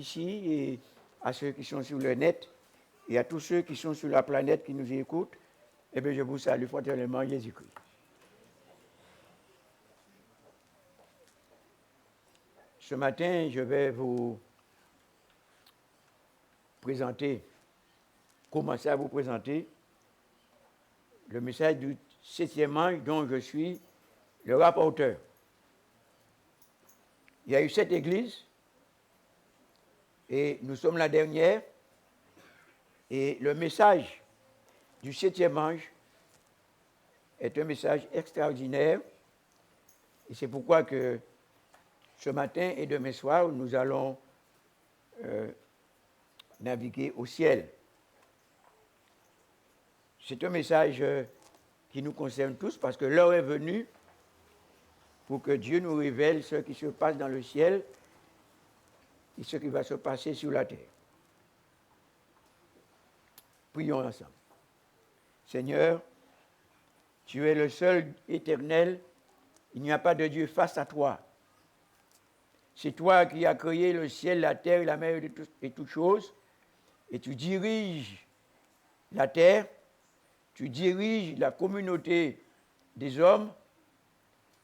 Ici, et à ceux qui sont sur le net, et à tous ceux qui sont sur la planète qui nous écoutent, eh bien, je vous salue fraternellement, Jésus-Christ. Ce matin, je vais vous présenter, commencer à vous présenter le message du 7e ange dont je suis le rapporteur. Il y a eu 7 églises et nous sommes la dernière. Et le message du 7e ange est un message extraordinaire. Et c'est pourquoi que ce matin et demain soir, nous allons naviguer au ciel. C'est un message qui nous concerne tous parce que l'heure est venue pour que Dieu nous révèle ce qui se passe dans le ciel et ce qui va se passer sur la terre. Prions ensemble. Seigneur, tu es le seul éternel, il n'y a pas de Dieu face à toi. C'est toi qui as créé le ciel, la terre, la mer et toutes choses, et tu diriges la terre, tu diriges la communauté des hommes,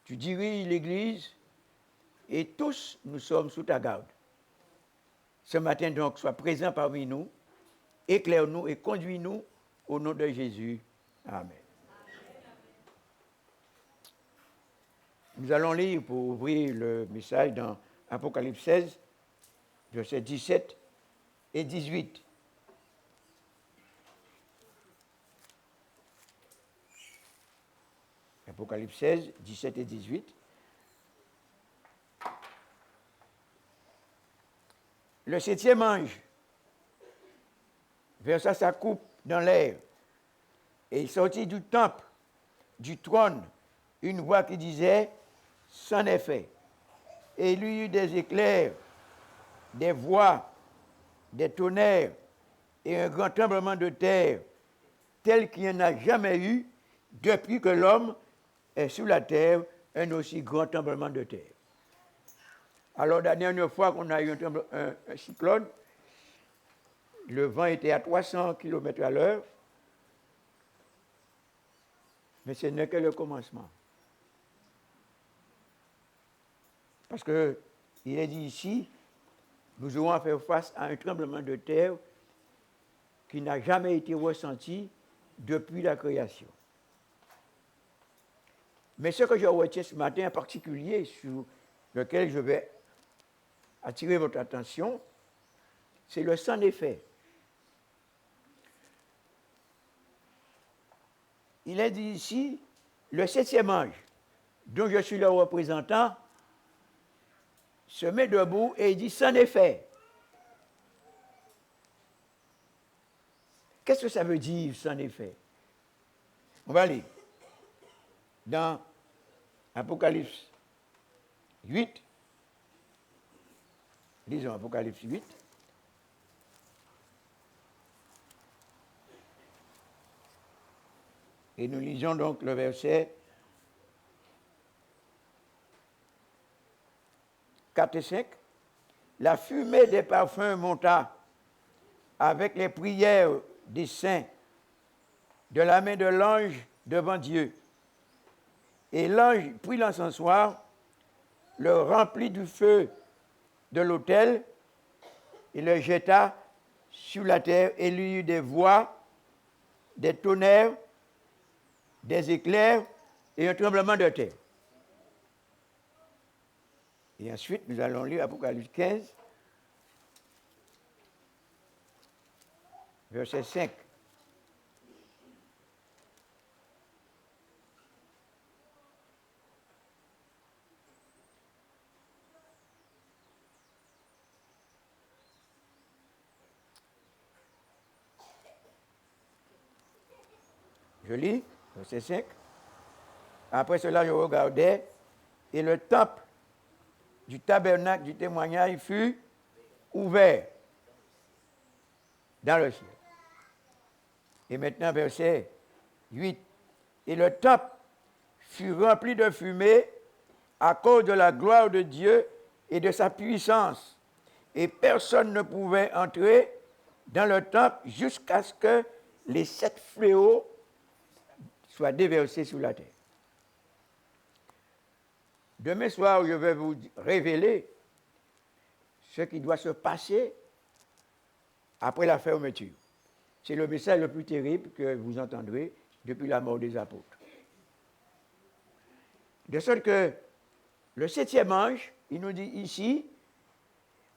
tu diriges l'Église, et tous nous sommes sous ta garde. Ce matin donc, sois présent parmi nous, éclaire-nous et conduis-nous au nom de Jésus. Amen. Nous allons lire pour ouvrir le message dans Apocalypse 16, versets 17 et 18. Apocalypse 16, 17 et 18. Le 7e ange versa sa coupe dans l'air, et il sortit du temple, du trône, une voix qui disait « C'en est fait ». Et il y eut des éclairs, des voix, des tonnerres et un grand tremblement de terre, tel qu'il n'y en a jamais eu depuis que l'homme est sur la terre, un aussi grand tremblement de terre. Alors, la dernière fois qu'on a eu un cyclone, le vent était à 300 km à l'heure, mais ce n'est que le commencement. Parce qu'il est dit ici, nous aurons à faire face à un tremblement de terre qui n'a jamais été ressenti depuis la création. Mais ce que je retiens ce matin en particulier, sur lequel je vais attirer votre attention, c'est le sans effet. Il est dit ici, le 7e ange, dont je suis le représentant, se met debout et il dit sans effet. Qu'est-ce que ça veut dire sans effet? On va aller dans Apocalypse 8. Lisons Apocalypse 8. Et nous lisons donc le verset 4 et 5. La fumée des parfums monta avec les prières des saints de la main de l'ange devant Dieu. Et l'ange prit l'encensoir, le remplit du feu de l'autel et le jeta sur la terre, et il y eut des voix, des tonnerres, des éclairs et un tremblement de terre. Et ensuite, nous allons lire Apocalypse 15, verset 5. Je lis, verset 5. Après cela, je regardais, et le temple du tabernacle du témoignage fut ouvert dans le ciel. Et maintenant, verset 8. Et le temple fut rempli de fumée à cause de la gloire de Dieu et de sa puissance. et personne ne pouvait entrer dans le temple jusqu'à ce que les 7 fléaux soient déversés sur la terre. Demain soir, je vais vous révéler ce qui doit se passer après la fermeture. C'est le message le plus terrible que vous entendrez depuis la mort des apôtres. De sorte que le 7e ange, il nous dit ici,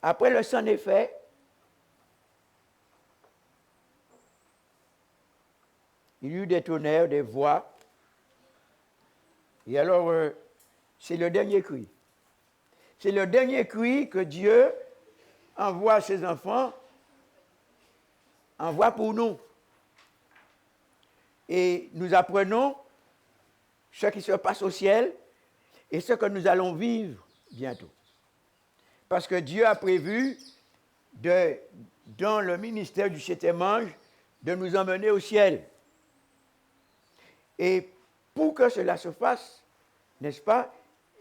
après le sang des faits, il y eut des tonnerres, des voix. Et alors, c'est le dernier cri. C'est le dernier cri que Dieu envoie à ses enfants, envoie pour nous. Et nous apprenons ce qui se passe au ciel et ce que nous allons vivre bientôt. Parce que Dieu a prévu, dans le ministère du 7e ange, de nous emmener au ciel. Et pour que cela se fasse, n'est-ce pas,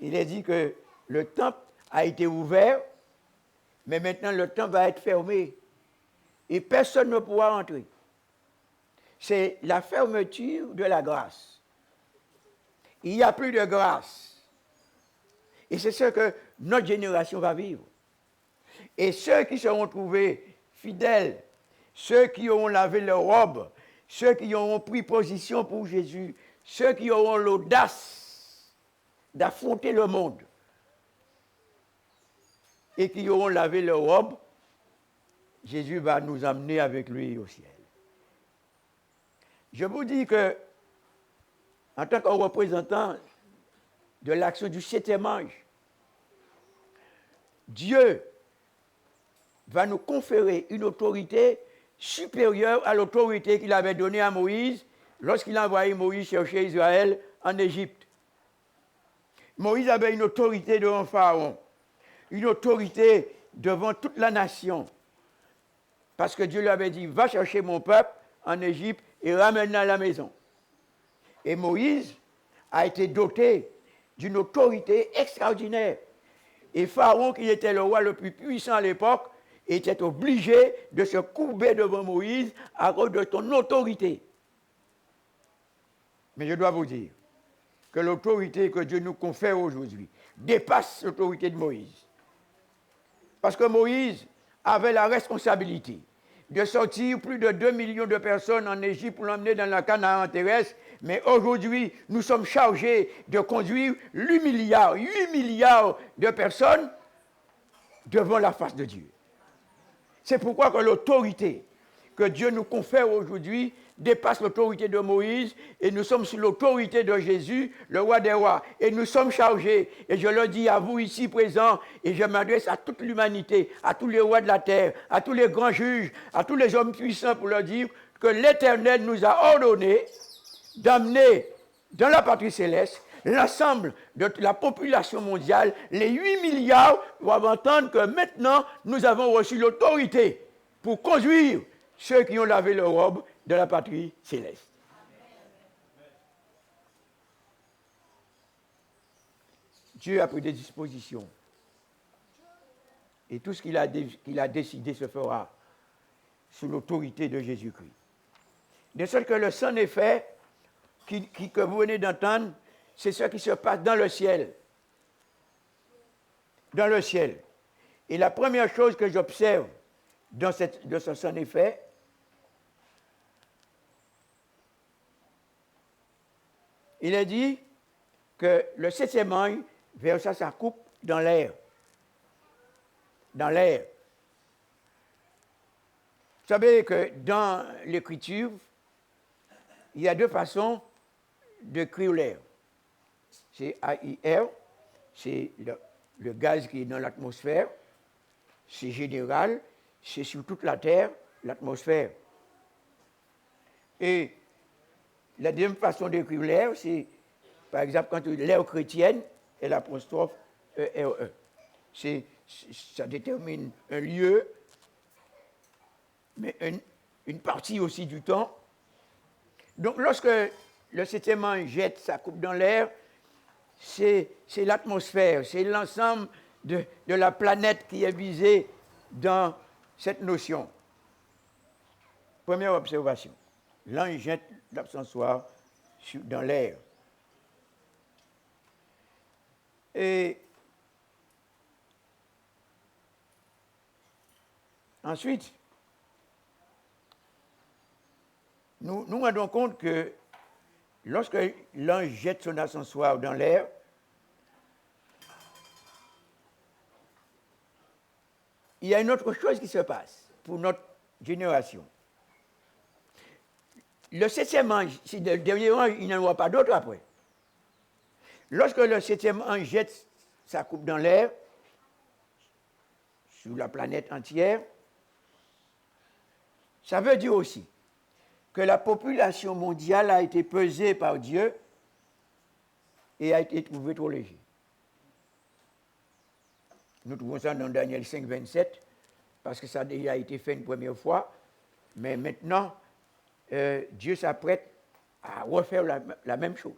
il est dit que le temple a été ouvert, mais maintenant le temple va être fermé. Et personne ne pourra entrer. C'est la fermeture de la grâce. Il n'y a plus de grâce. Et c'est ce que notre génération va vivre. Et ceux qui seront trouvés fidèles, ceux qui auront lavé leurs robes, ceux qui auront pris position pour Jésus, ceux qui auront l'audace d'affronter le monde et qui auront lavé leurs robes, Jésus va nous emmener avec lui au ciel. Je vous dis que, en tant que représentant de l'action du 7e ange, Dieu va nous conférer une autorité supérieure à l'autorité qu'il avait donnée à Moïse lorsqu'il a envoyé Moïse chercher Israël en Égypte. Moïse avait une autorité devant Pharaon, une autorité devant toute la nation, parce que Dieu lui avait dit, va chercher mon peuple en Égypte et ramène-le à la maison. Et Moïse a été doté d'une autorité extraordinaire. Et Pharaon, qui était le roi le plus puissant à l'époque, était obligé de se courber devant Moïse à cause de son autorité. Mais je dois vous dire que l'autorité que Dieu nous confère aujourd'hui dépasse l'autorité de Moïse. Parce que Moïse avait la responsabilité de sortir plus de 2 millions de personnes en Égypte pour l'emmener dans la Canaan terrestre. Mais aujourd'hui, nous sommes chargés de conduire 8 milliards de personnes devant la face de Dieu. C'est pourquoi que l'autorité que Dieu nous confère aujourd'hui dépasse l'autorité de Moïse et nous sommes sous l'autorité de Jésus, le roi des rois. Et nous sommes chargés, et je le dis à vous ici présents, et je m'adresse à toute l'humanité, à tous les rois de la terre, à tous les grands juges, à tous les hommes puissants pour leur dire que l'Éternel nous a ordonné d'amener dans la patrie céleste l'ensemble de la population mondiale, les 8 milliards, doivent entendre que maintenant nous avons reçu l'autorité pour conduire ceux qui ont lavé leur robe de la patrie céleste. Dieu a pris des dispositions. Et tout ce qu'il a décidé se fera sous l'autorité de Jésus-Christ. De sorte que le sang des faits que vous venez d'entendre, c'est ce qui se passe dans le ciel. Dans le ciel. Et la première chose que j'observe de ce sang des faits, il est dit que le 7e ange versa sa coupe dans l'air. Dans l'air. Vous savez que dans l'Écriture, il y a 2 façons de crier l'air. C'est AIR, c'est le gaz qui est dans l'atmosphère. C'est général, c'est sur toute la Terre, l'atmosphère. Et la deuxième façon d'écrire l'air, c'est, par exemple, quand l'air chrétienne est l'apostrophe ERE. Ça détermine un lieu, mais une partie aussi du temps. Donc, lorsque le 7e ange jette sa coupe dans l'air, c'est l'atmosphère, c'est l'ensemble de la planète qui est visée dans cette notion. Première observation, l'ange jette l'absensoir dans l'air. Et ensuite, nous nous rendons compte que lorsque l'ange jette son ascensoir dans l'air, il y a une autre chose qui se passe pour notre génération. Le septième ange, si le dernier ange, il n'y en aura pas d'autre après. Lorsque le septième ange jette sa coupe dans l'air, sur la planète entière, ça veut dire aussi que la population mondiale a été pesée par Dieu et a été trouvée trop léger. Nous trouvons ça dans Daniel 5, 27, parce que ça a déjà été fait une première fois, mais maintenant, Dieu s'apprête à refaire la même chose.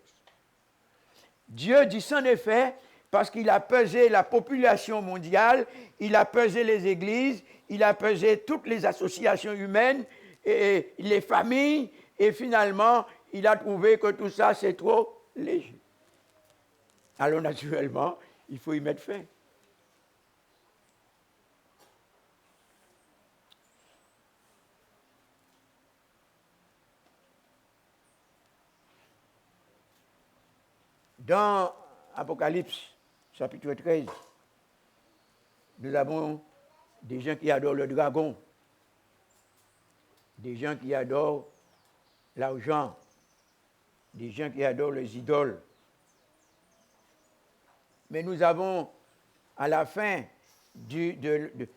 Dieu dit sans effet, parce qu'il a pesé la population mondiale, il a pesé les églises, il a pesé toutes les associations humaines, et les familles, et finalement, il a trouvé que tout ça, c'est trop léger. Alors naturellement, il faut y mettre fin. Dans Apocalypse, chapitre 13, nous avons des gens qui adorent le dragon, des gens qui adorent l'argent, des gens qui adorent les idoles. Mais nous avons, à la fin de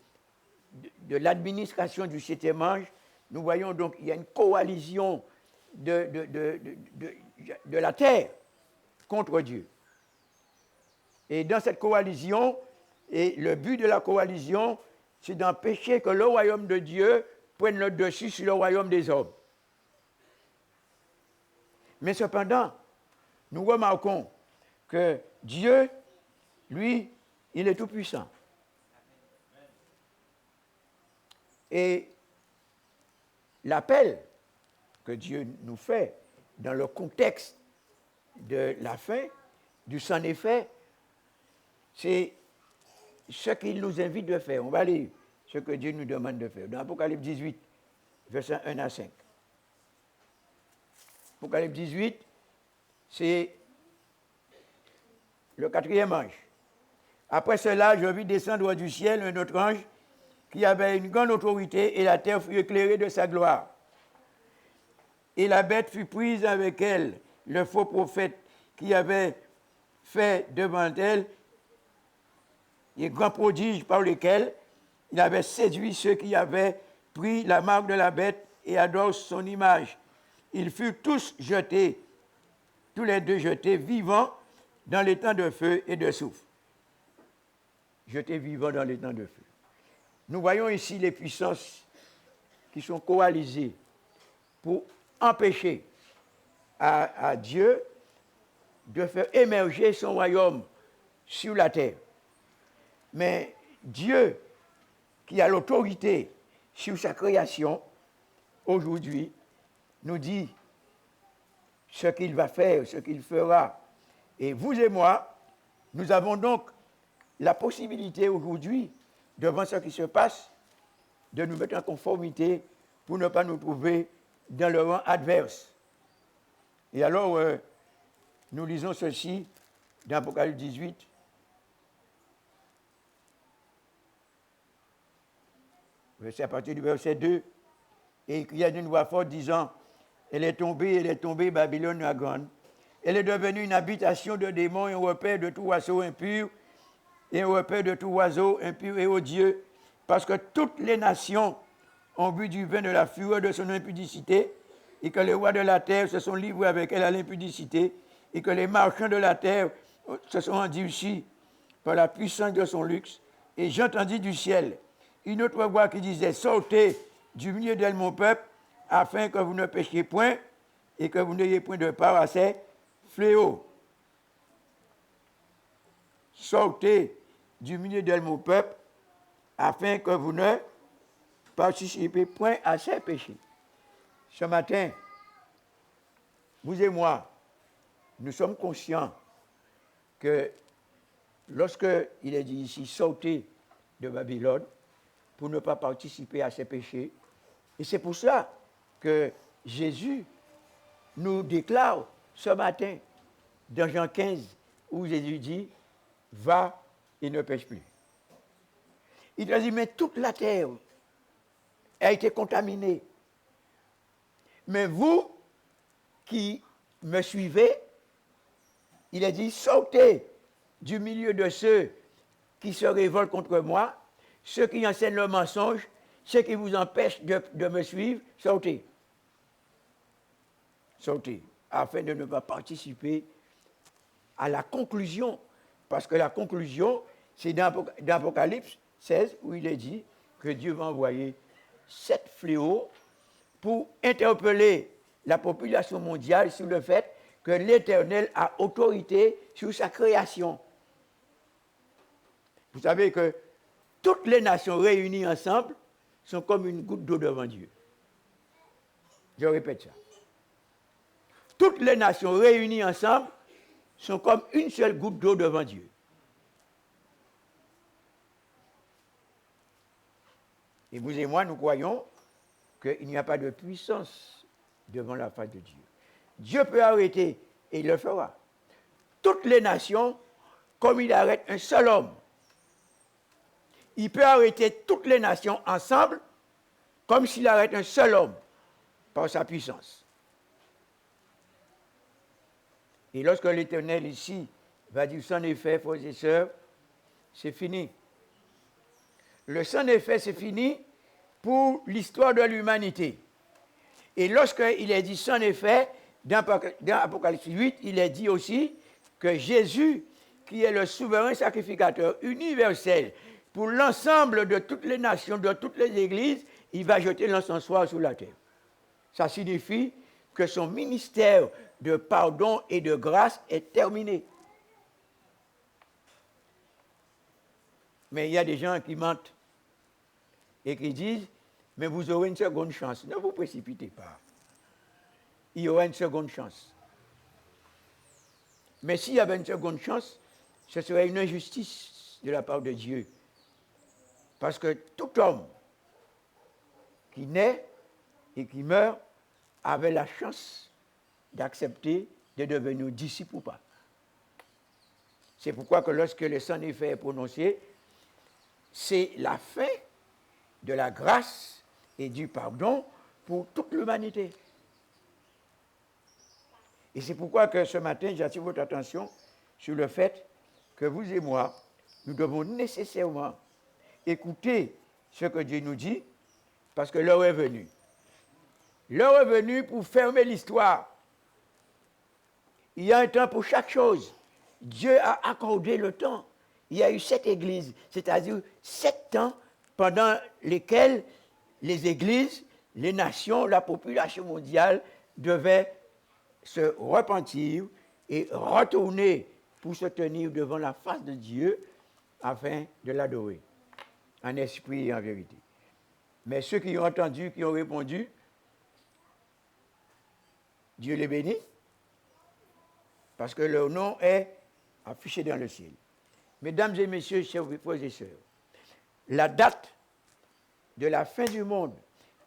l'administration du septième ange, nous voyons donc qu'il y a une coalition de la terre contre Dieu. Et dans cette coalition, et le but de la coalition, c'est d'empêcher que le royaume de Dieu prenne le dessus sur le royaume des hommes. Mais cependant, nous remarquons que Dieu, lui, il est tout-puissant. Et l'appel que Dieu nous fait dans le contexte de la fin, du sans effet, c'est ce qu'il nous invite de faire. On va lire ce que Dieu nous demande de faire. Dans Apocalypse 18, versets 1 à 5. Apocalypse 18, c'est le quatrième ange. Après cela, je vis descendre du ciel un autre ange qui avait une grande autorité, et la terre fut éclairée de sa gloire. Et la bête fut prise avec elle, le faux prophète qui avait fait devant elle les grands prodiges par lesquels il avait séduit ceux qui avaient pris la marque de la bête et adorent son image. Ils furent tous jetés, tous les deux jetés vivants dans les temps de feu et de soufre. Jetés vivants dans les temps de feu. Nous voyons ici les puissances qui sont coalisées pour empêcher à Dieu de faire émerger son royaume sur la terre. Mais Dieu, qui a l'autorité sur sa création, aujourd'hui, nous dit ce qu'il va faire, ce qu'il fera. Et vous et moi, nous avons donc la possibilité aujourd'hui, devant ce qui se passe, de nous mettre en conformité pour ne pas nous trouver dans le rang adverse. Et alors, nous lisons ceci dans Apocalypse 18. C'est à partir du verset 2. Et il cria d'une voix forte disant, elle est tombée, Babylone la grande. Elle est devenue une habitation de démons, un repère de tout oiseau impur, et un repère de tout oiseau impur et odieux, parce que toutes les nations ont bu du vin de la fureur de son impudicité, et que les rois de la terre se sont livrés avec elle à l'impudicité, et que les marchands de la terre se sont endurcis par la puissance de son luxe. Et j'entendis du ciel une autre voix qui disait, sortez du milieu d'elle, mon peuple, afin que vous ne péchiez point, et que vous n'ayez point de part à ces fléaux. Sortez du milieu d'elle, mon peuple, afin que vous ne participez point à ses péchés. Ce matin, vous et moi, nous sommes conscients que lorsque il est dit ici, sortez de Babylone pour ne pas participer à ses péchés, et c'est pour ça que Jésus nous déclare ce matin, dans Jean 15, où Jésus dit, va et ne pêche plus. Il a dit, mais toute la terre a été contaminée. Mais vous qui me suivez, il a dit, sortez du milieu de ceux qui se révoltent contre moi, ceux qui enseignent le mensonge, ceux qui vous empêchent de me suivre, sortez. Sortez, afin de ne pas participer à la conclusion. Parce que la conclusion, c'est dans Apocalypse 16, où il est dit que Dieu va envoyer 7 fléaux pour interpeller la population mondiale sur le fait que l'Éternel a autorité sur sa création. Vous savez que toutes les nations réunies ensemble sont comme une goutte d'eau devant Dieu. Je répète ça. Toutes les nations réunies ensemble sont comme une seule goutte d'eau devant Dieu. Et vous et moi, nous croyons qu'il n'y a pas de puissance devant la face de Dieu. Dieu peut arrêter et il le fera. Toutes les nations, comme il arrête un seul homme, il peut arrêter toutes les nations ensemble, comme s'il arrête un seul homme, par sa puissance. Et lorsque l'Éternel ici va dire sans effet, frères et sœurs, c'est fini. Le sans effet, c'est fini pour l'histoire de l'humanité. Et lorsqu'il est dit sans effet, dans Apocalypse 8, il est dit aussi que Jésus, qui est le souverain sacrificateur universel pour l'ensemble de toutes les nations, de toutes les églises, il va jeter l'encensoir sur la terre. Ça signifie que son ministère de pardon et de grâce est terminé. Mais il y a des gens qui mentent et qui disent, mais vous aurez une seconde chance. Ne vous précipitez pas. Il y aura une seconde chance. Mais s'il y avait une seconde chance, ce serait une injustice de la part de Dieu. Parce que tout homme qui naît et qui meurt avait la chance d'accepter de devenir disciple ou pas. C'est pourquoi que lorsque le sans effet est prononcé, c'est la fin de la grâce et du pardon pour toute l'humanité. Et c'est pourquoi que ce matin, j'attire votre attention sur le fait que vous et moi, nous devons nécessairement écouter ce que Dieu nous dit, parce que l'heure est venue. L'heure est venue pour fermer l'histoire. Il y a un temps pour chaque chose. Dieu a accordé le temps. Il y a eu 7 églises, c'est-à-dire 7 temps pendant lesquels les églises, les nations, la population mondiale devaient se repentir et retourner pour se tenir devant la face de Dieu afin de l'adorer, en esprit et en vérité. Mais ceux qui ont entendu, qui ont répondu, Dieu les bénit, parce que leur nom est affiché dans le ciel. Mesdames et messieurs, chers frères et sœurs, la date de la fin du monde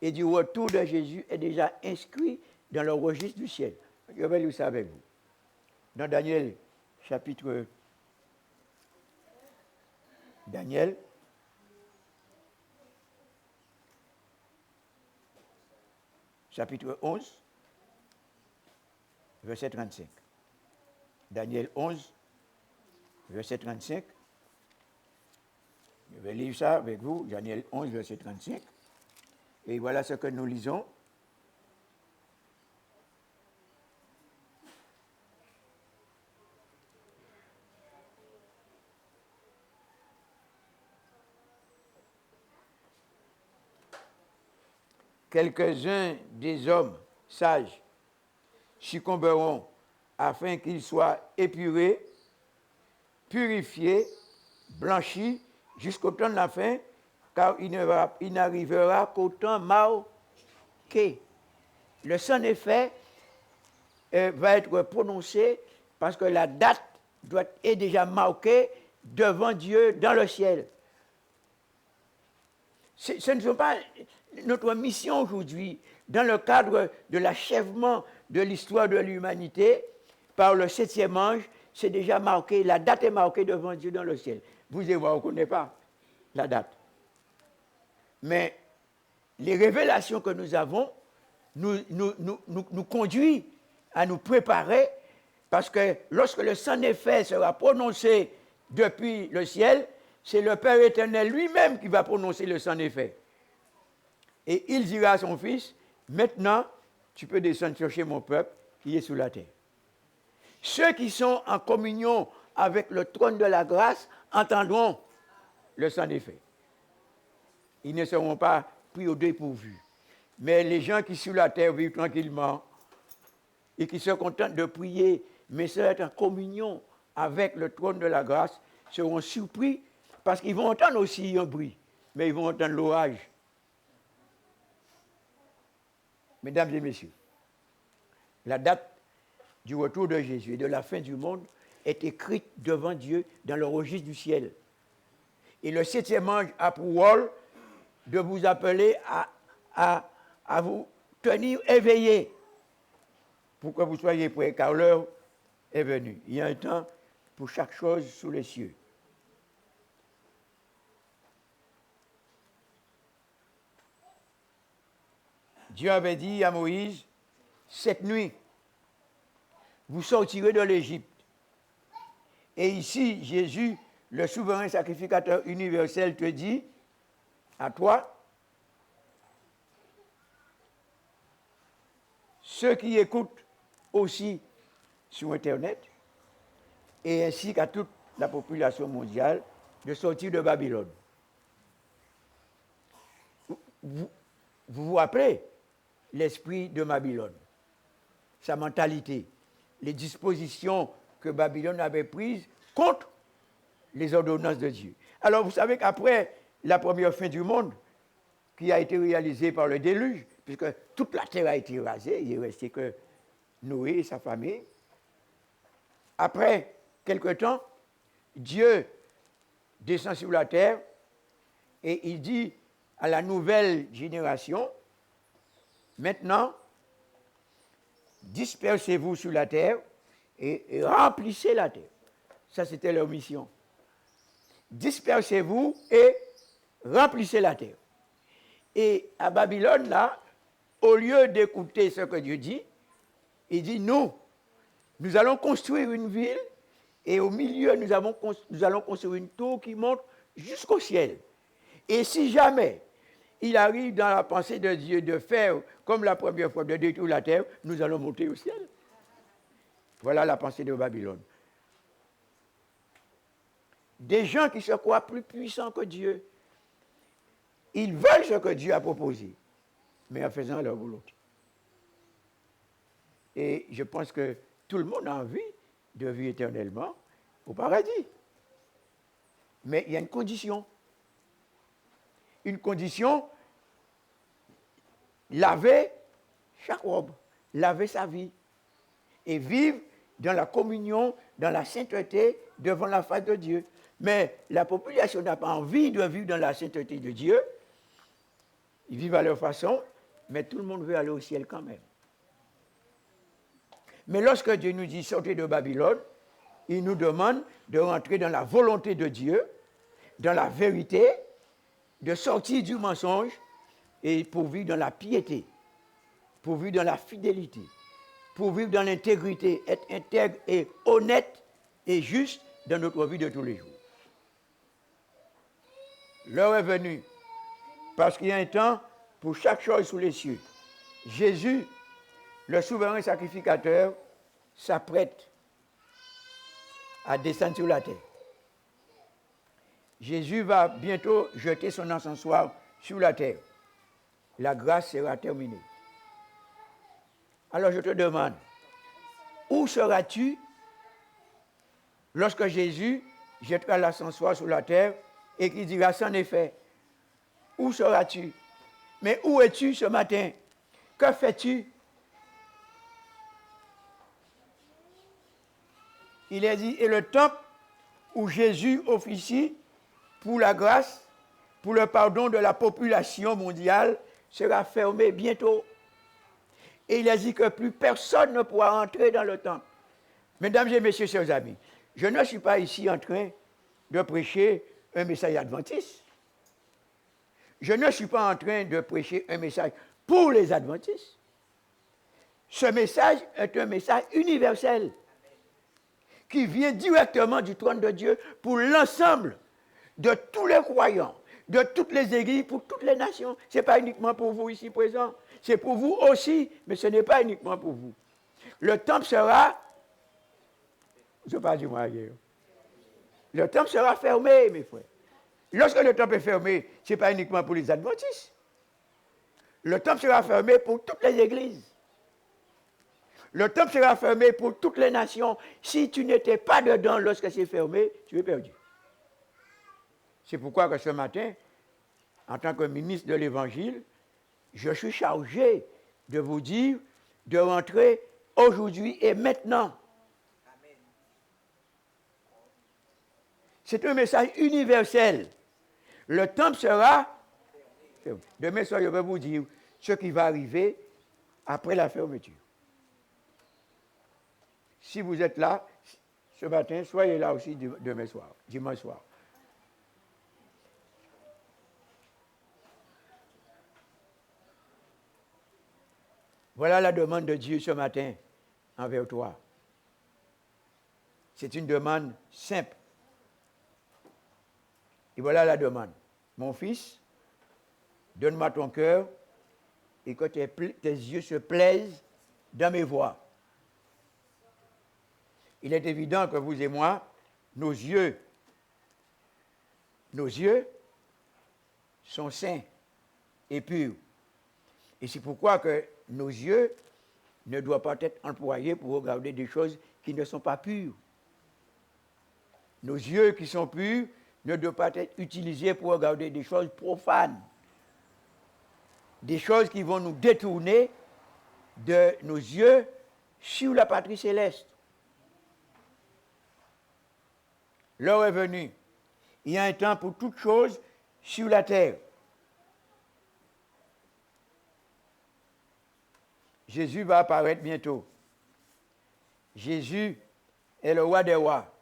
et du retour de Jésus est déjà inscrite dans le registre du ciel. Je vais lire ça avec vous. Dans Daniel, chapitre chapitre 11, verset 35. Daniel 11, verset 35. Je vais lire ça avec vous, Daniel 11, verset 35. Et voilà ce que nous lisons. Quelques-uns des hommes sages succomberont afin qu'ils soient épurés, purifiés, blanchis jusqu'au temps de la fin, car il n'arrivera qu'au temps marqué. Le sans effet va être prononcé parce que la date est déjà marquée devant Dieu dans le ciel. Ce ne sont pas notre mission aujourd'hui, dans le cadre de l'achèvement de l'histoire de l'humanité, par le 7e ange, c'est déjà marqué, la date est marquée devant Dieu dans le ciel. Vous et moi, on ne connaît pas la date. Mais les révélations que nous avons nous conduisent à nous préparer, parce que lorsque le sans-effet sera prononcé depuis le ciel, c'est le Père éternel lui-même qui va prononcer le sans-effet. Et il dira à son fils, maintenant, tu peux descendre chercher mon peuple qui est sous la terre. Ceux qui sont en communion avec le trône de la grâce entendront le sans-effet. Ils ne seront pas pris au dépourvu. Mais les gens qui sous la terre vivent tranquillement et qui se contentent de prier, mais sans être en communion avec le trône de la grâce, seront surpris parce qu'ils vont entendre aussi un bruit, mais ils vont entendre l'orage. Mesdames et messieurs, la date du retour de Jésus et de la fin du monde est écrite devant Dieu dans le registre du ciel. Et le 7e ange a pour rôle de vous appeler à vous tenir éveillés pour que vous soyez prêts, car l'heure est venue. Il y a un temps pour chaque chose sous les cieux. Dieu avait dit à Moïse, cette nuit, vous sortirez de l'Égypte. Et ici, Jésus, le souverain sacrificateur universel, te dit, à toi, ceux qui écoutent aussi sur Internet, et ainsi qu'à toute la population mondiale, de sortir de Babylone. Vous vous rappelez l'esprit de Babylone, sa mentalité, les dispositions que Babylone avait prises contre les ordonnances de Dieu. Alors vous savez qu'après la première fin du monde, qui a été réalisée par le déluge, puisque toute la terre a été rasée, il ne restait que Noé et sa famille. Après quelque temps, Dieu descend sur la terre et il dit à la nouvelle génération, maintenant, dispersez-vous sur la terre et remplissez la terre. Ça, c'était leur mission. Dispersez-vous et remplissez la terre. Et à Babylone, là, au lieu d'écouter ce que Dieu dit, il dit, nous allons construire une ville et au milieu, nous allons construire une tour qui monte jusqu'au ciel. Et si jamais il arrive dans la pensée de Dieu de faire comme la première fois, de détruire la terre, nous allons monter au ciel. Voilà la pensée de Babylone. Des gens qui se croient plus puissants que Dieu. Ils veulent ce que Dieu a proposé, mais en faisant leur volonté. Et je pense que tout le monde a envie de vivre éternellement au paradis. Mais il y a une condition. Une condition, laver chaque robe, laver sa vie et vivre dans la communion, dans la sainteté devant la face de Dieu. Mais la population n'a pas envie de vivre dans la sainteté de Dieu. Ils vivent à leur façon, mais tout le monde veut aller au ciel quand même. Mais lorsque Dieu nous dit sortez de Babylone, il nous demande de rentrer dans la volonté de Dieu, dans la vérité, de sortir du mensonge et pour vivre dans la piété, pour vivre dans la fidélité, pour vivre dans l'intégrité, être intègre et honnête et juste dans notre vie de tous les jours. L'heure est venue, parce qu'il y a un temps pour chaque chose sous les cieux. Jésus, le souverain sacrificateur, s'apprête à descendre sur la terre. Jésus va bientôt jeter son encensoir sur la terre. La grâce sera terminée. Alors je te demande, où seras-tu lorsque Jésus jettera l'encensoir sur la terre et qu'il dira sans effet, où seras-tu? Mais où es-tu ce matin? Que fais-tu? Il est dit, et le temple où Jésus officie pour la grâce, pour le pardon de la population mondiale, sera fermé bientôt. Et il a dit que plus personne ne pourra entrer dans le temple. Mesdames et messieurs, chers amis, je ne suis pas ici en train de prêcher un message adventiste. Je ne suis pas en train de prêcher un message pour les adventistes. Ce message est un message universel qui vient directement du trône de Dieu pour l'ensemble de tous les croyants, de toutes les églises, pour toutes les nations. Ce n'est pas uniquement pour vous ici présents, c'est pour vous aussi, mais ce n'est pas uniquement pour vous. Le temple sera, je ne parle du moi hier, le temple sera fermé, mes frères. Lorsque le temple est fermé, ce n'est pas uniquement pour les adventistes. Le temple sera fermé pour toutes les églises. Le temple sera fermé pour toutes les nations. Si tu n'étais pas dedans lorsque c'est fermé, tu es perdu. C'est pourquoi que ce matin, en tant que ministre de l'Évangile, je suis chargé de vous dire de rentrer aujourd'hui et maintenant. C'est un message universel. Le temple sera fermé. Demain soir, je vais vous dire ce qui va arriver après la fermeture. Si vous êtes là ce matin, soyez là aussi demain soir, dimanche soir. Voilà la demande de Dieu ce matin envers toi. C'est une demande simple. Et voilà la demande. Mon fils, donne-moi ton cœur et que tes yeux se plaisent dans mes voies. Il est évident que vous et moi, nos yeux sont saints et purs. Et c'est pourquoi que nos yeux ne doivent pas être employés pour regarder des choses qui ne sont pas pures. Nos yeux qui sont purs ne doivent pas être utilisés pour regarder des choses profanes, des choses qui vont nous détourner de nos yeux sur la patrie céleste. L'heure est venue. Il y a un temps pour toutes choses sur la terre. Jésus va apparaître bientôt. Jésus est le roi des rois.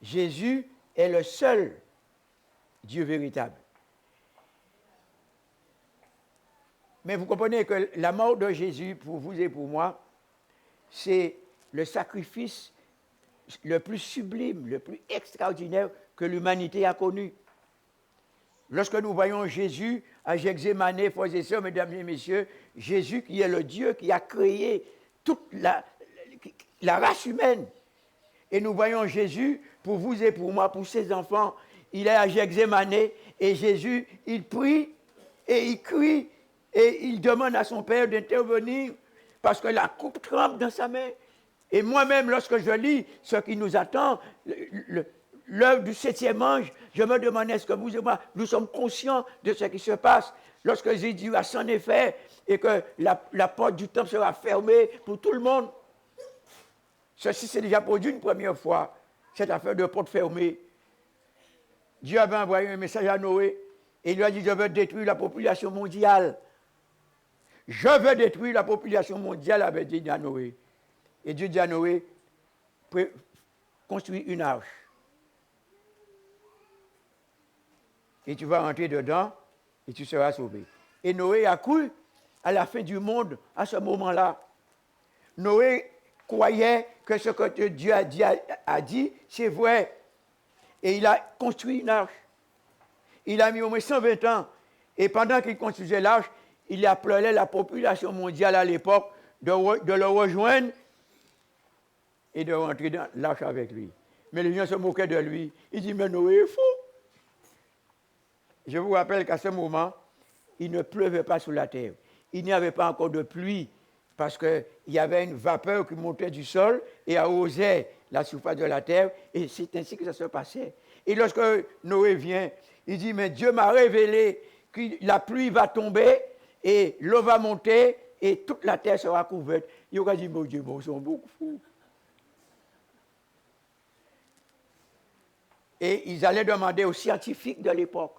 Jésus est le seul Dieu véritable. Mais vous comprenez que la mort de Jésus, pour vous et pour moi, c'est le sacrifice le plus sublime, le plus extraordinaire que l'humanité a connu. Lorsque nous voyons Jésus à Gethsémanée, frères et sœurs, mesdames et messieurs, Jésus qui est le Dieu qui a créé toute la race humaine. Et nous voyons Jésus, pour vous et pour moi, pour ses enfants, il est à Gethsémanée et Jésus, il prie et il crie et il demande à son Père d'intervenir parce que la coupe tremble dans sa main. Et moi-même, lorsque je lis ce qui nous attend, l'œuvre du 7e ange, je me demande est-ce que vous et moi, nous sommes conscients de ce qui se passe lorsque Jésus a son effet et que la porte du temple sera fermée pour tout le monde. Ceci s'est déjà produit une première fois, cette affaire de porte fermée. Dieu avait envoyé un message à Noé et il lui a dit, je veux détruire la population mondiale. Je veux détruire la population mondiale, avait dit à Noé. Et Dieu dit à Noé, construis une arche. Et tu vas rentrer dedans et tu seras sauvé. Et Noé a cru à la fin du monde à ce moment-là. Noé croyait que ce que Dieu a dit, c'est vrai. Et il a construit une arche. Il a mis au moins 120 ans. Et pendant qu'il construisait l'arche, il appelait la population mondiale à l'époque de le rejoindre et de rentrer dans l'arche avec lui. Mais les gens se moquaient de lui. Ils disent, mais Noé est fou. Je vous rappelle qu'à ce moment, il ne pleuvait pas sur la terre. Il n'y avait pas encore de pluie parce qu'il y avait une vapeur qui montait du sol et arrosait la surface de la terre. Et c'est ainsi que ça se passait. Et lorsque Noé vient, Il dit, mais Dieu m'a révélé que la pluie va tomber et l'eau va monter et toute la terre sera couverte. Il aura dit, mon Dieu, ils sont beaucoup fous. Et ils allaient demander aux scientifiques de l'époque.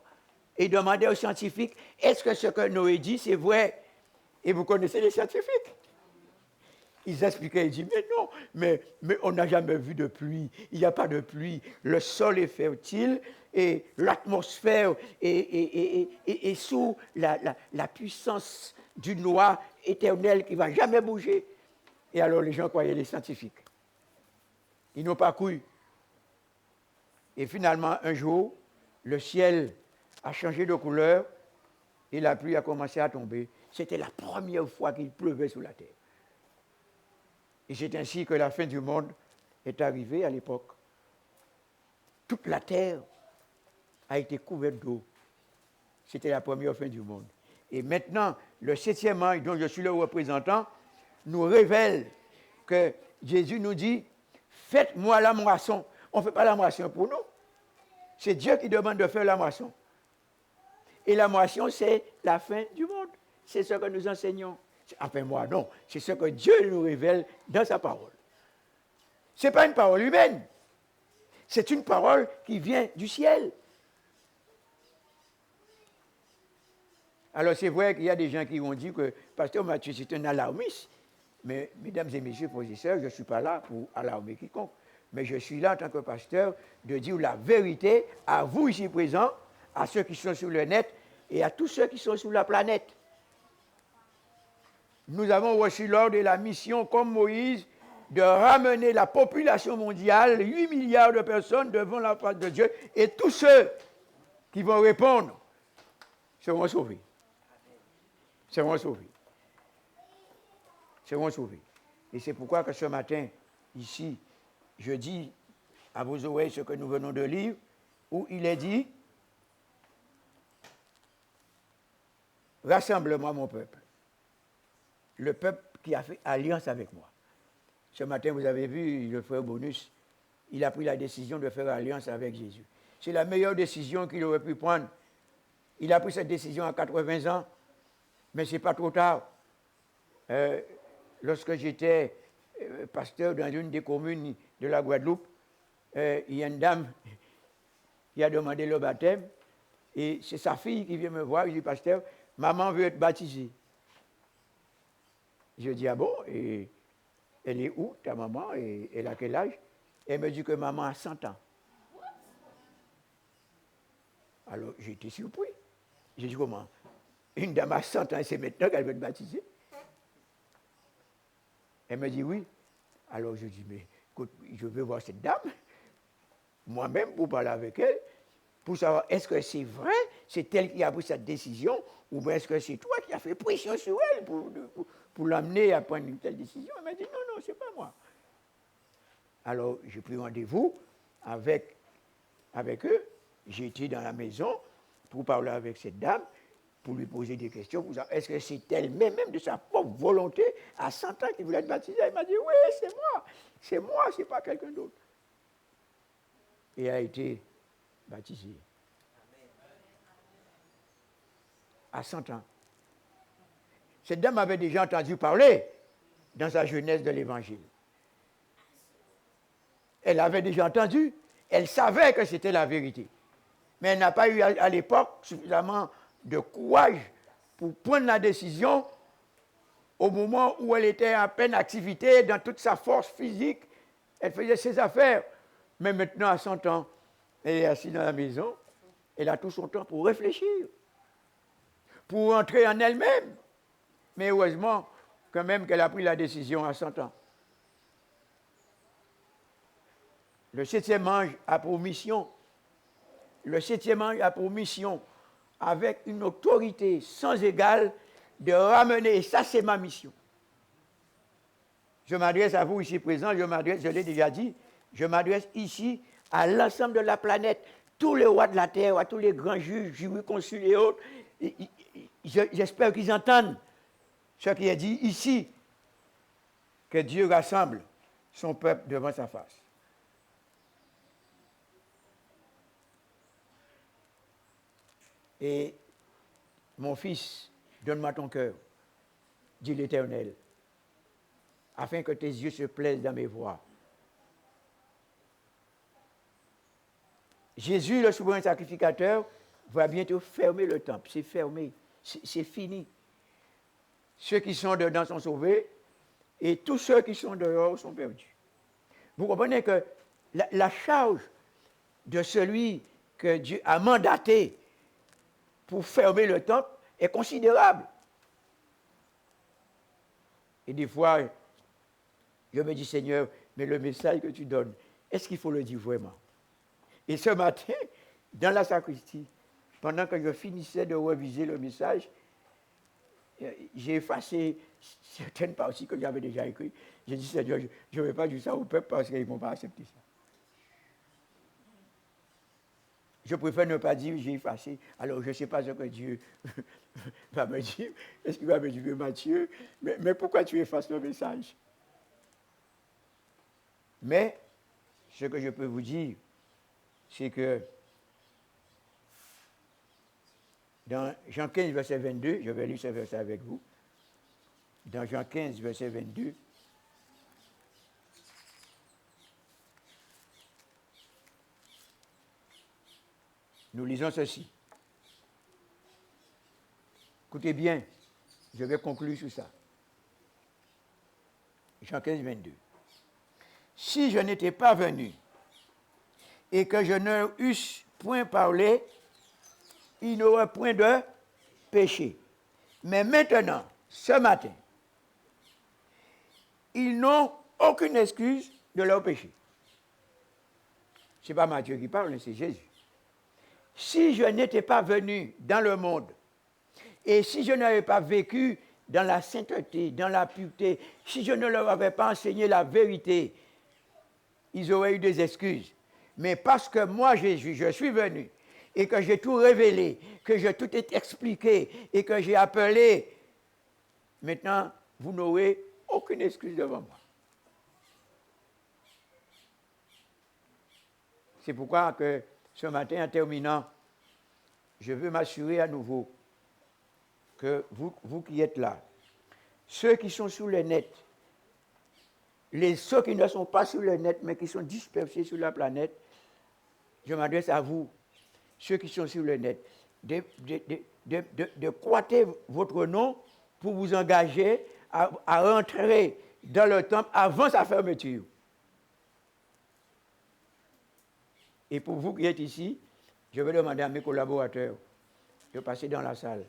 Et demandaient aux scientifiques, est-ce que ce que Noé dit, c'est vrai? Et vous connaissez les scientifiques? Ils expliquaient, ils disent, mais non, mais on n'a jamais vu de pluie, il n'y a pas de pluie, le sol est fertile et l'atmosphère est sous la puissance d'une loi éternelle qui ne va jamais bouger. Et alors les gens croyaient les scientifiques. Ils n'ont pas cru. Et finalement, un jour, le ciel a changé de couleur et la pluie a commencé à tomber. C'était la première fois qu'il pleuvait sur la terre. Et c'est ainsi que la fin du monde est arrivée à l'époque. Toute la terre a été couverte d'eau. C'était la première fin du monde. Et maintenant, le 7e ange, dont je suis le représentant, nous révèle que Jésus nous dit, faites-moi la moisson. On ne fait pas la moisson pour nous. C'est Dieu qui demande de faire la moisson. Et la moisson, c'est la fin du monde. C'est ce que nous enseignons. Enfin, moi, non. C'est ce que Dieu nous révèle dans sa parole. Ce n'est pas une parole humaine. C'est une parole qui vient du ciel. Alors, c'est vrai qu'il y a des gens qui ont dit que Pasteur Mathieu, c'est un alarmiste. Mais, mesdames et messieurs, professeurs, je ne suis pas là pour alarmer quiconque. Mais je suis là en tant que pasteur de dire la vérité à vous ici présents, à ceux qui sont sur le net et à tous ceux qui sont sur la planète. Nous avons reçu l'ordre et la mission, comme Moïse, de ramener la population mondiale, 8 milliards de personnes, devant la face de Dieu, et tous ceux qui vont répondre seront sauvés. Seront sauvés. Seront sauvés. Et c'est pourquoi que ce matin, ici, je dis à vos oreilles ce que nous venons de lire, où il est dit, rassemble-moi mon peuple. Le peuple qui a fait alliance avec moi. Ce matin, vous avez vu le frère Bonus, il a pris la décision de faire alliance avec Jésus. C'est la meilleure décision qu'il aurait pu prendre. Il a pris cette décision à 80 ans, mais ce n'est pas trop tard. Lorsque j'étais pasteur dans une des communes de la Guadeloupe, il y a une dame qui a demandé le baptême, et c'est sa fille qui vient me voir, il dit, pasteur, maman veut être baptisée. Je dis, ah bon, et elle est où, ta maman, et elle a quel âge? Elle me dit que maman a 100 ans. Alors, j'ai été surpris. J'ai dit, comment? Une dame à 100 ans, c'est maintenant qu'elle veut être baptisée? Elle me dit, oui. Alors, je dis, mais écoute, je veux voir cette dame, moi-même, pour parler avec elle, pour savoir, est-ce que c'est vrai, c'est elle qui a pris cette décision, ou bien est-ce que c'est toi qui as fait pression sur elle pour l'amener à prendre une telle décision? Elle m'a dit, non, non, c'est pas moi. Alors, j'ai pris rendez-vous avec eux. J'ai été dans la maison pour parler avec cette dame, pour lui poser des questions, pour savoir, est-ce que c'est elle-même, même de sa propre volonté, à 100 ans, qui voulait être baptisée? Elle m'a dit, oui, c'est moi, c'est pas quelqu'un d'autre. Et elle a été baptisée. À 100 ans. Cette dame avait déjà entendu parler dans sa jeunesse de l'Évangile. Elle avait déjà entendu, elle savait que c'était la vérité. Mais elle n'a pas eu à l'époque suffisamment de courage pour prendre la décision au moment où elle était en pleine activité, dans toute sa force physique. Elle faisait ses affaires. Mais maintenant, à 100 ans, elle est assise dans la maison, elle a tout son temps pour réfléchir, pour entrer en elle-même. Mais heureusement, quand même, qu'elle a pris la décision à 100 ans. Le 7e ange a pour mission, avec une autorité sans égale, de ramener, et ça c'est ma mission. Je m'adresse à vous ici présents, je l'ai déjà dit, je m'adresse ici à l'ensemble de la planète, tous les rois de la terre, à tous les grands juges, jurisconsuls et autres. J'espère qu'ils entendent ce qui est dit ici, que Dieu rassemble son peuple devant sa face. Et mon fils, donne-moi ton cœur, dit l'Éternel, afin que tes yeux se plaisent dans mes voies. Jésus, le souverain sacrificateur, va bientôt fermer le temple. C'est fermé, c'est fini. Ceux qui sont dedans sont sauvés et tous ceux qui sont dehors sont perdus. Vous comprenez que la charge de celui que Dieu a mandaté pour fermer le temple est considérable. Et des fois, je me dis, Seigneur, mais le message que tu donnes, est-ce qu'il faut le dire vraiment? Et ce matin, dans la sacristie, pendant que je finissais de réviser le message, j'ai effacé certaines parties que j'avais déjà écrites. J'ai dit, Seigneur, je ne vais pas dire ça au peuple parce qu'ils ne vont pas accepter ça. Je préfère ne pas dire, j'ai effacé. Alors, je ne sais pas ce que Dieu va me dire. Est-ce qu'il va me dire, Matthieu, mais pourquoi tu effaces le message? Mais, ce que je peux vous dire, c'est que dans Jean 15, verset 22, je vais lire ce verset avec vous. Dans Jean 15, verset 22, nous lisons ceci. Écoutez bien, je vais conclure sur ça. Jean 15, 22. Si je n'étais pas venu et que je ne eusse point parlé, il n'aurait point de péché. Mais maintenant, ce matin, ils n'ont aucune excuse de leur péché. Ce n'est pas Matthieu qui parle, c'est Jésus. Si je n'étais pas venu dans le monde, et si je n'avais pas vécu dans la sainteté, dans la pureté, si je ne leur avais pas enseigné la vérité, ils auraient eu des excuses. Mais parce que moi, Jésus, je suis venu, et que j'ai tout révélé, que j'ai tout expliqué, et que j'ai appelé, maintenant, vous n'aurez aucune excuse devant moi. C'est pourquoi que ce matin, en terminant, je veux m'assurer à nouveau que vous qui êtes là, ceux qui sont sur le net, ceux qui ne sont pas sur le net, mais qui sont dispersés sur la planète, je m'adresse à vous, ceux qui sont sur le net, de croiter votre nom pour vous engager à rentrer dans le temple avant sa fermeture. Et pour vous qui êtes ici, je vais demander à mes collaborateurs de passer dans la salle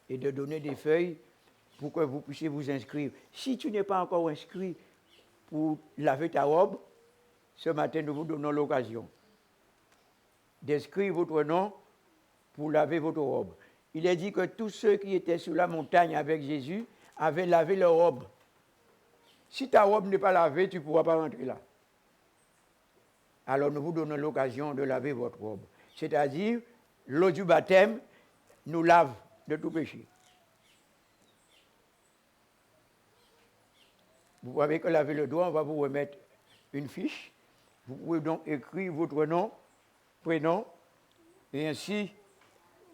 et de donner des feuilles pour que vous puissiez vous inscrire. Si tu n'es pas encore inscrit pour laver ta robe, ce matin, nous vous donnons l'occasion d'inscrire votre nom pour laver votre robe. Il est dit que tous ceux qui étaient sur la montagne avec Jésus avaient lavé leur robe. Si ta robe n'est pas lavée, tu ne pourras pas rentrer là. Alors nous vous donnons l'occasion de laver votre robe. C'est-à-dire, l'eau du baptême nous lave de tout péché. Vous avez que laver le doigt, on va vous remettre une fiche. Vous pouvez donc écrire votre nom, prénom, et ainsi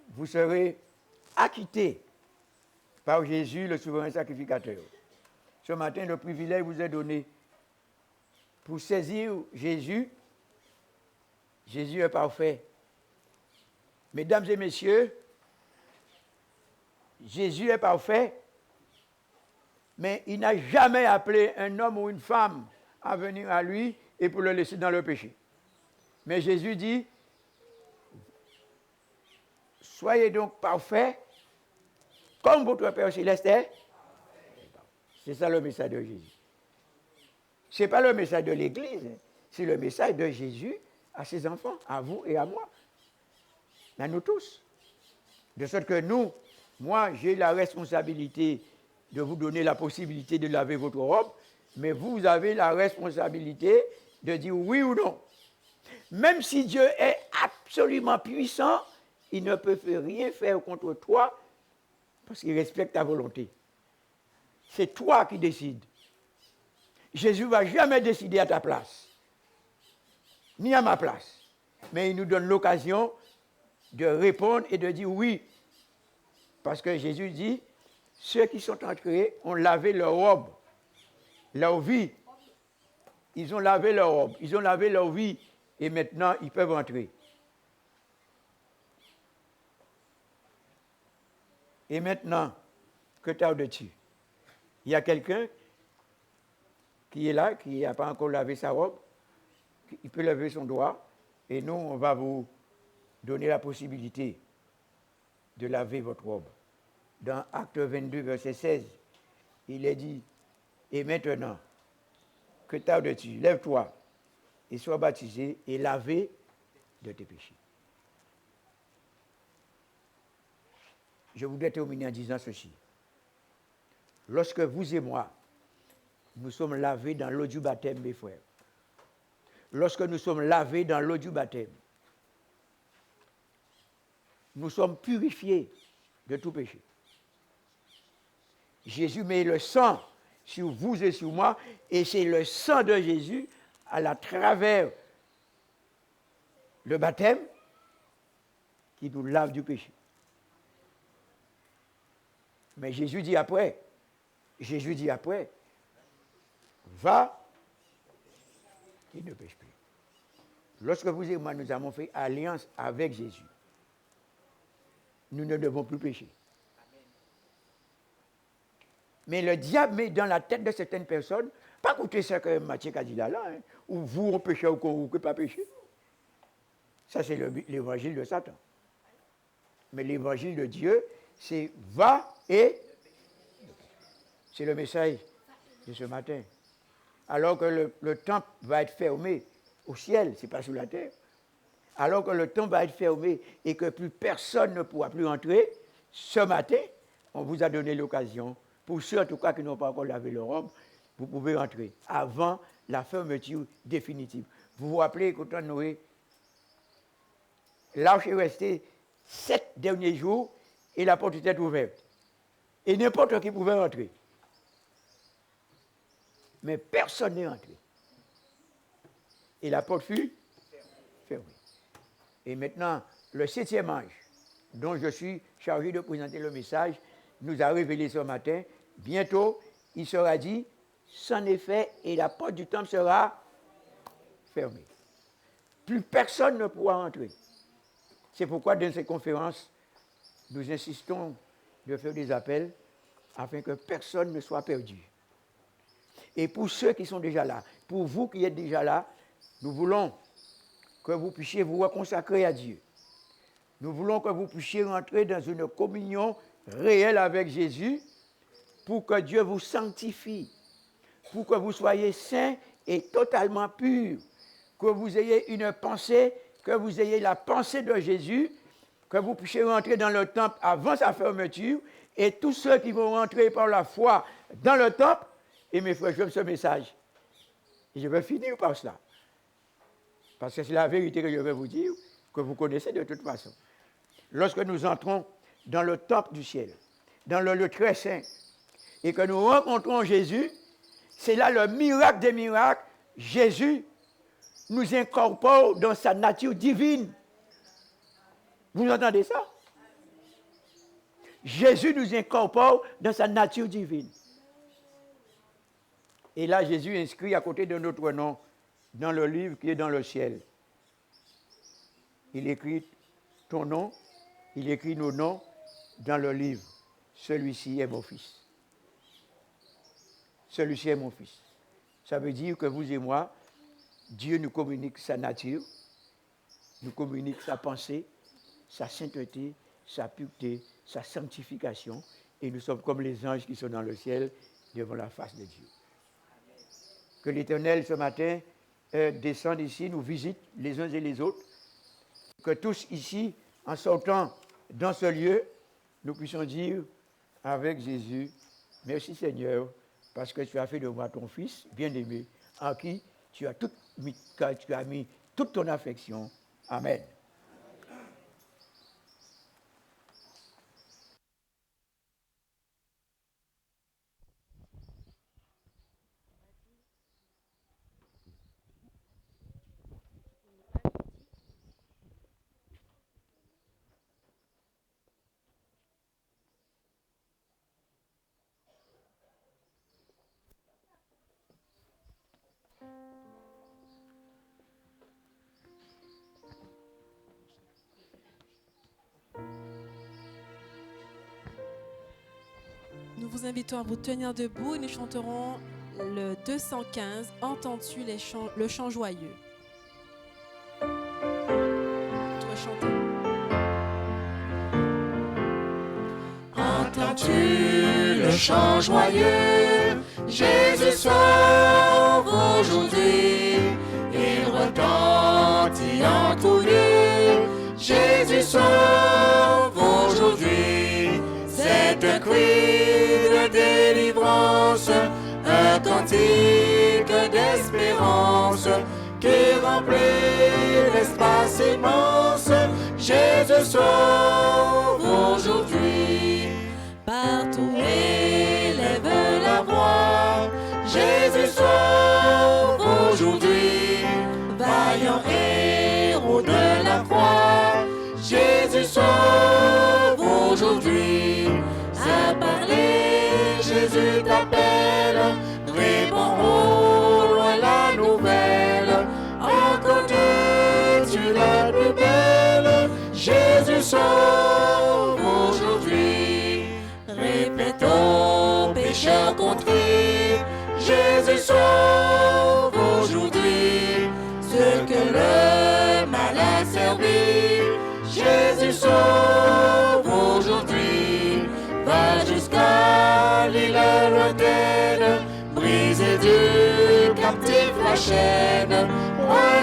vous serez acquittés par Jésus, le souverain sacrificateur. Ce matin, le privilège vous est donné pour saisir Jésus. Jésus est parfait. Mesdames et messieurs, Jésus est parfait, mais il n'a jamais appelé un homme ou une femme à venir à lui et pour le laisser dans le péché. Mais Jésus dit, soyez donc parfaits, comme votre Père Céleste est. C'est ça le message de Jésus. Ce n'est pas le message de l'Église, c'est le message de Jésus à ses enfants, à vous et à moi, à nous tous. De sorte que nous, moi, j'ai la responsabilité de vous donner la possibilité de laver votre robe, mais vous avez la responsabilité de dire oui ou non. Même si Dieu est absolument puissant, il ne peut rien faire contre toi parce qu'il respecte ta volonté. C'est toi qui décides. Jésus ne va jamais décider à ta place, ni à ma place. Mais il nous donne l'occasion de répondre et de dire oui. Parce que Jésus dit, ceux qui sont entrés ont lavé leur robe, leur vie. Ils ont lavé leur robe, ils ont lavé leur vie et maintenant ils peuvent entrer. Et maintenant, que tarde-tu? Il y a quelqu'un qui est là, qui n'a pas encore lavé sa robe, il peut lever son doigt et nous, on va vous donner la possibilité de laver votre robe. Dans Acte 22, verset 16, il est dit, et maintenant, que tardes-tu? Lève-toi et sois baptisé et lavé de tes péchés. Je voudrais terminer en disant ceci. Lorsque vous et moi, nous sommes lavés dans l'eau du baptême, mes frères, lorsque nous sommes lavés dans l'eau du baptême, nous sommes purifiés de tout péché. Jésus met le sang sur vous et sur moi, et c'est le sang de Jésus, à travers le baptême, qui nous lave du péché. Mais Jésus dit après, va et ne pêche plus. Lorsque vous et moi, nous avons fait alliance avec Jésus, nous ne devons plus pécher. Mais le diable met dans la tête de certaines personnes, pas écouter ce que Matthieu a dit là, ou vous, on péché ou qu'on ne peut pas pécher. Ça, c'est l'évangile de Satan. Mais l'évangile de Dieu, c'est va et... C'est le message de ce matin. Alors que le temple va être fermé au ciel, ce n'est pas sous la terre. Alors que le temple va être fermé et que plus personne ne pourra plus entrer, ce matin, on vous a donné l'occasion. Pour ceux en tout cas qui n'ont pas encore lavé leur robe, vous pouvez entrer avant la fermeture définitive. Vous vous rappelez qu'au temps de Noé, l'arche est restée 7 derniers jours et la porte était ouverte. Et n'importe qui pouvait entrer. Mais personne n'est entré. Et la porte fut fermée. Et maintenant, le 7e ange, dont je suis chargé de présenter le message, nous a révélé ce matin. Bientôt, il sera dit, c'en est fait, et la porte du temple sera fermée. Plus personne ne pourra entrer. C'est pourquoi dans ces conférences, nous insistons de faire des appels afin que personne ne soit perdu. Et pour ceux qui sont déjà là, pour vous qui êtes déjà là, nous voulons que vous puissiez vous reconsacrer à Dieu. Nous voulons que vous puissiez rentrer dans une communion réelle avec Jésus pour que Dieu vous sanctifie, pour que vous soyez saints et totalement purs, que vous ayez une pensée, que vous ayez la pensée de Jésus, que vous puissiez rentrer dans le temple avant sa fermeture, et tous ceux qui vont rentrer par la foi dans le temple, et mes frères, j'aime ce message. Et je vais finir par cela. Parce que c'est la vérité que je vais vous dire, que vous connaissez de toute façon. Lorsque nous entrons dans le temple du ciel, dans le lieu très saint, et que nous rencontrons Jésus, c'est là le miracle des miracles. Jésus nous incorpore dans sa nature divine. Vous entendez ça? Jésus nous incorpore dans sa nature divine. Et là, Jésus inscrit à côté de notre nom dans le livre qui est dans le ciel. Il écrit ton nom, il écrit nos noms dans le livre. Celui-ci est mon fils. Celui-ci est mon fils. Ça veut dire que vous et moi, Dieu nous communique sa nature, nous communique sa pensée, sa sainteté, sa pureté, sa sanctification, et nous sommes comme les anges qui sont dans le ciel devant la face de Dieu. Que l'Éternel, ce matin, descende ici, nous visite les uns et les autres. Que tous ici, en sortant dans ce lieu, nous puissions dire avec Jésus, merci Seigneur, parce que tu as fait de moi ton fils bien-aimé, en qui tu as mis toute ton affection. Amen. vous invitons à vous tenir debout et nous chanterons le 215, Entends-tu le chant joyeux. Chanter. Entends-tu le chant joyeux? Jésus sauve aujourd'hui, il retentit en tout lieu. Jésus sauve aujourd'hui, c'est un cri de délivrance, un cantique d'espérance qui remplit l'espace immense. Jésus sauve aujourd'hui. Partout élève la voix. Jésus sauve aujourd'hui. Vaillant héros de la croix. Jésus sauve aujourd'hui. À parler, Jésus t'appelle. Réponds au loin la nouvelle. Entends-tu la plus belle? Jésus sauve aujourd'hui. Répète aux pécheurs contrits. Jésus sauve aujourd'hui. Ce que le mal a servi. Jésus sauve aujourd'hui. Va jusqu'à l'île lointaine. Briser du captif la chaîne.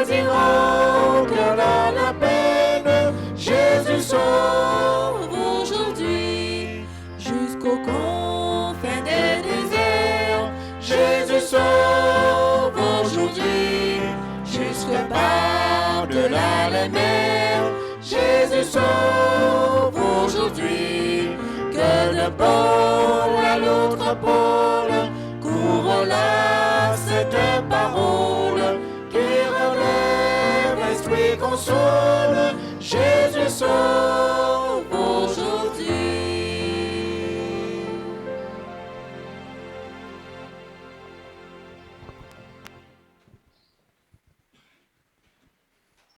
Diront que la peine, Jésus sauve aujourd'hui. Jusqu'aux confins des déserts, Jésus sauve aujourd'hui. Jusque par-delà les mers, Jésus sauve aujourd'hui. Que de pôle à l'autre pôle, court là cette parole qui relève, esprit console, Jésus sauve.